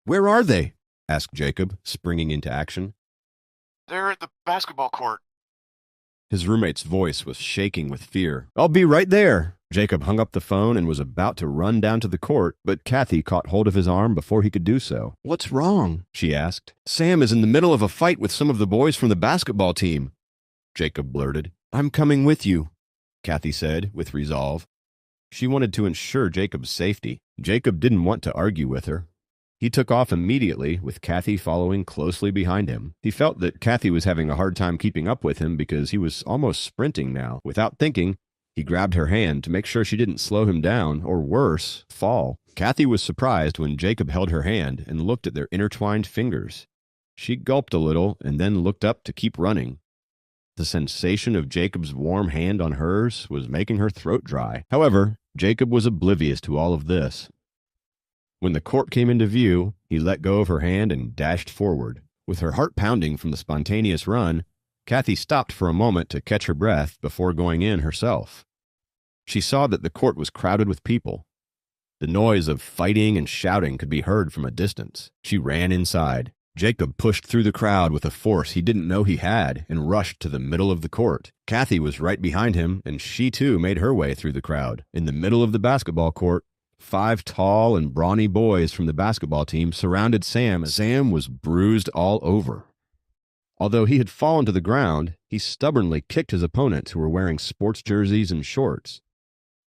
Where are they? Asked Jacob, springing into action. They're at the basketball court. His roommate's voice was shaking with fear. I'll be right there. Jacob hung up the phone and was about to run down to the court, but Kathy caught hold of his arm before he could do so. What's wrong? She asked. Sam is in the middle of a fight with some of the boys from the basketball team. Jacob blurted. I'm coming with you, Kathy said with resolve. She wanted to ensure Jacob's safety. Jacob didn't want to argue with her. He took off immediately, with Kathy following closely behind him. He felt that Kathy was having a hard time keeping up with him because he was almost sprinting now. Without thinking, he grabbed her hand to make sure she didn't slow him down, or worse, fall. Kathy was surprised when Jacob held her hand and looked at their intertwined fingers. She gulped a little and then looked up to keep running. The sensation of Jacob's warm hand on hers was making her throat dry. However, Jacob was oblivious to all of this. When the court came into view, he let go of her hand and dashed forward. With her heart pounding from the spontaneous run, Kathy stopped for a moment to catch her breath before going in herself. She saw that the court was crowded with people. The noise of fighting and shouting could be heard from a distance. She ran inside. Jacob pushed through the crowd with a force he didn't know he had and rushed to the middle of the court. Kathy was right behind him, and she too made her way through the crowd. In the middle of the basketball court, 5 tall and brawny boys from the basketball team surrounded Sam. Sam was bruised all over. Although he had fallen to the ground, he stubbornly kicked his opponents who were wearing sports jerseys and shorts.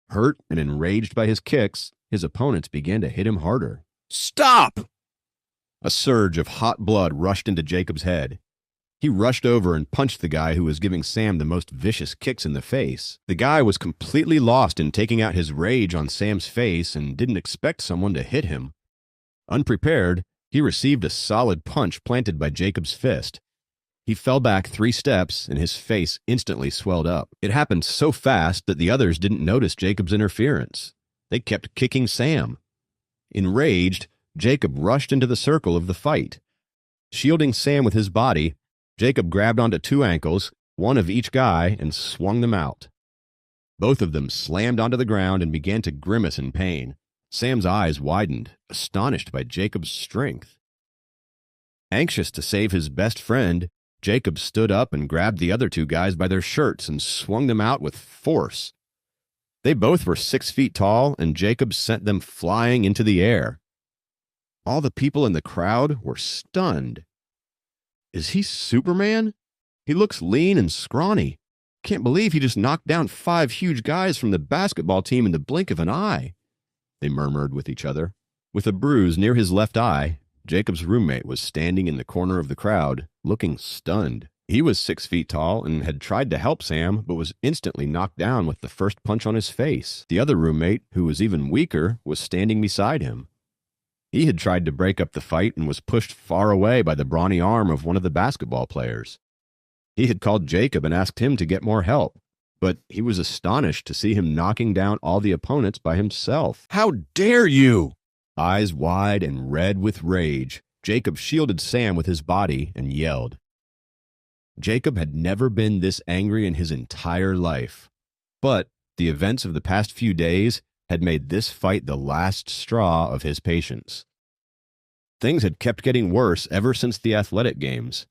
Hurt and enraged by his kicks, his opponents began to hit him harder. Stop! A surge of hot blood rushed into Jacob's head. He rushed over and punched the guy who was giving Sam the most vicious kicks in the face. The guy was completely lost in taking out his rage on Sam's face and didn't expect someone to hit him. Unprepared, he received a solid punch planted by Jacob's fist. He fell back 3 steps, and his face instantly swelled up. It happened so fast that the others didn't notice Jacob's interference. They kept kicking Sam. Enraged, Jacob rushed into the circle of the fight. Shielding Sam with his body, Jacob grabbed onto 2 ankles, one of each guy, and swung them out. Both of them slammed onto the ground and began to grimace in pain. Sam's eyes widened, astonished by Jacob's strength. Anxious to save his best friend, Jacob stood up and grabbed the other 2 guys by their shirts and swung them out with force. They both were 6 feet tall, and Jacob sent them flying into the air. All the people in the crowd were stunned. Is he Superman? He looks lean and scrawny. Can't believe he just knocked down 5 huge guys from the basketball team in the blink of an eye, they murmured with each other. With a bruise near his left eye, Jacob's roommate was standing in the corner of the crowd, looking stunned. He was 6 feet tall and had tried to help Sam, but was instantly knocked down with the first punch on his face. The other roommate, who was even weaker, was standing beside him. He had tried to break up the fight and was pushed far away by the brawny arm of one of the basketball players. He had called Jacob and asked him to get more help, but he was astonished to see him knocking down all the opponents by himself. How dare you! Eyes wide and red with rage, Jacob shielded Sam with his body and yelled. Jacob had never been this angry in his entire life, but the events of the past few days had made this fight the last straw of his patience. Things had kept getting worse ever since the athletic games.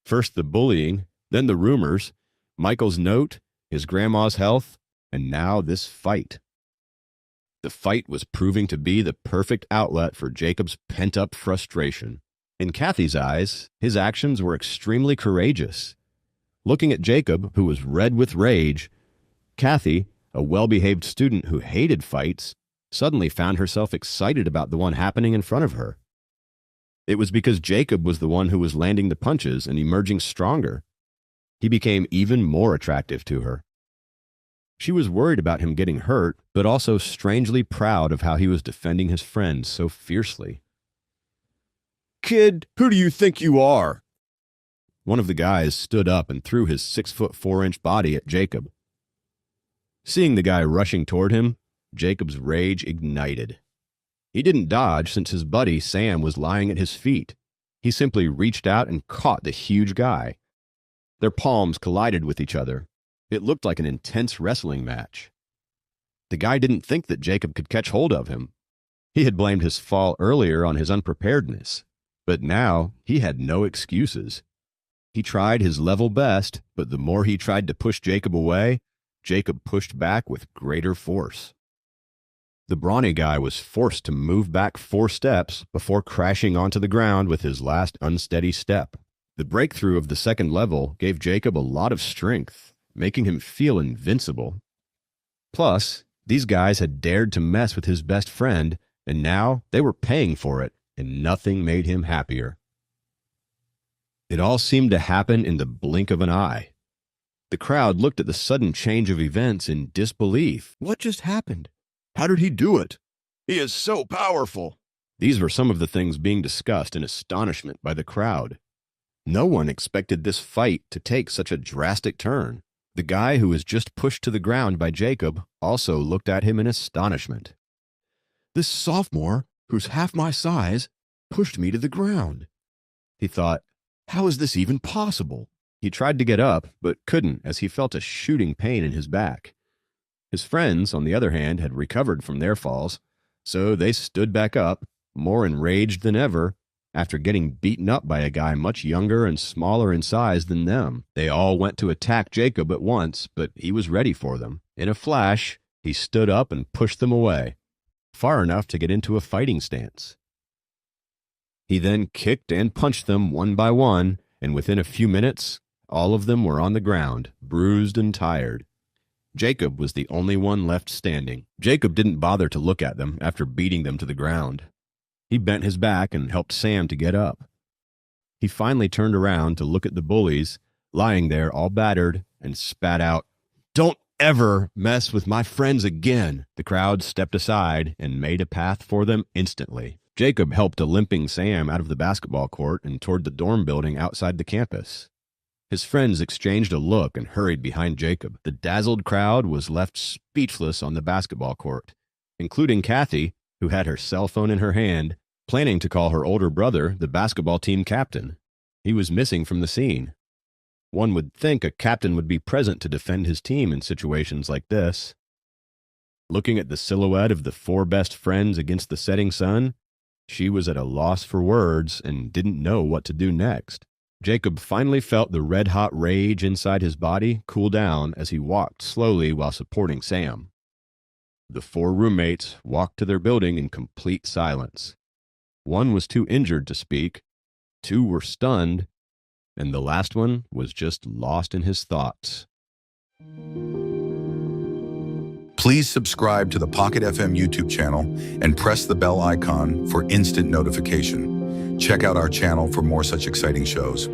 First the bullying, then the rumors, Michael's note, his grandma's health, and now this fight. The fight was proving to be the perfect outlet for Jacob's pent-up frustration. In Kathy's eyes, his actions were extremely courageous. Looking at Jacob, who was red with rage, Kathy, a well-behaved student who hated fights, suddenly found herself excited about the one happening in front of her. It was because Jacob was the one who was landing the punches and emerging stronger. He became even more attractive to her. She was worried about him getting hurt, but also strangely proud of how he was defending his friend so fiercely. Kid, who do you think you are? One of the guys stood up and threw his 6'4" body at Jacob. Seeing the guy rushing toward him, Jacob's rage ignited. He didn't dodge since his buddy Sam was lying at his feet. He simply reached out and caught the huge guy. Their palms collided with each other. It looked like an intense wrestling match. The guy didn't think that Jacob could catch hold of him. He had blamed his fall earlier on his unpreparedness, but now he had no excuses. He tried his level best, but the more he tried to push Jacob away, Jacob pushed back with greater force. The brawny guy was forced to move back 4 steps before crashing onto the ground with his last unsteady step. The breakthrough of the second level gave Jacob a lot of strength, making him feel invincible. Plus, these guys had dared to mess with his best friend, and now they were paying for it, and nothing made him happier. It all seemed to happen in the blink of an eye. The crowd looked at the sudden change of events in disbelief. What just happened? How did he do it? He is so powerful. These were some of the things being discussed in astonishment by the crowd. No one expected this fight to take such a drastic turn. The guy who was just pushed to the ground by Jacob also looked at him in astonishment. This sophomore, who's half my size, pushed me to the ground. He thought, how is this even possible? He tried to get up, but couldn't as he felt a shooting pain in his back. His friends, on the other hand, had recovered from their falls, so they stood back up, more enraged than ever, after getting beaten up by a guy much younger and smaller in size than them. They all went to attack Jacob at once, but he was ready for them. In a flash, he stood up and pushed them away, far enough to get into a fighting stance. He then kicked and punched them one by one, and within a few minutes, all of them were on the ground, bruised and tired. Jacob was the only one left standing. Jacob didn't bother to look at them after beating them to the ground. He bent his back and helped Sam to get up. He finally turned around to look at the bullies, lying there all battered, and spat out, "Don't ever mess with my friends again." The crowd stepped aside and made a path for them instantly. Jacob helped a limping Sam out of the basketball court and toward the dorm building outside the campus. His friends exchanged a look and hurried behind Jacob. The dazzled crowd was left speechless on the basketball court, including Kathy, who had her cell phone in her hand, planning to call her older brother the basketball team captain. He was missing from the scene. One would think a captain would be present to defend his team in situations like this. Looking at the silhouette of the 4 best friends against the setting sun, she was at a loss for words and didn't know what to do next. Jacob finally felt the red-hot rage inside his body cool down as he walked slowly while supporting Sam. The 4 roommates walked to their building in complete silence. 1 was too injured to speak, 2 were stunned, and the last one was just lost in his thoughts. Please subscribe to the Pocket FM YouTube channel and press the bell icon for instant notification. Check out our channel for more such exciting shows.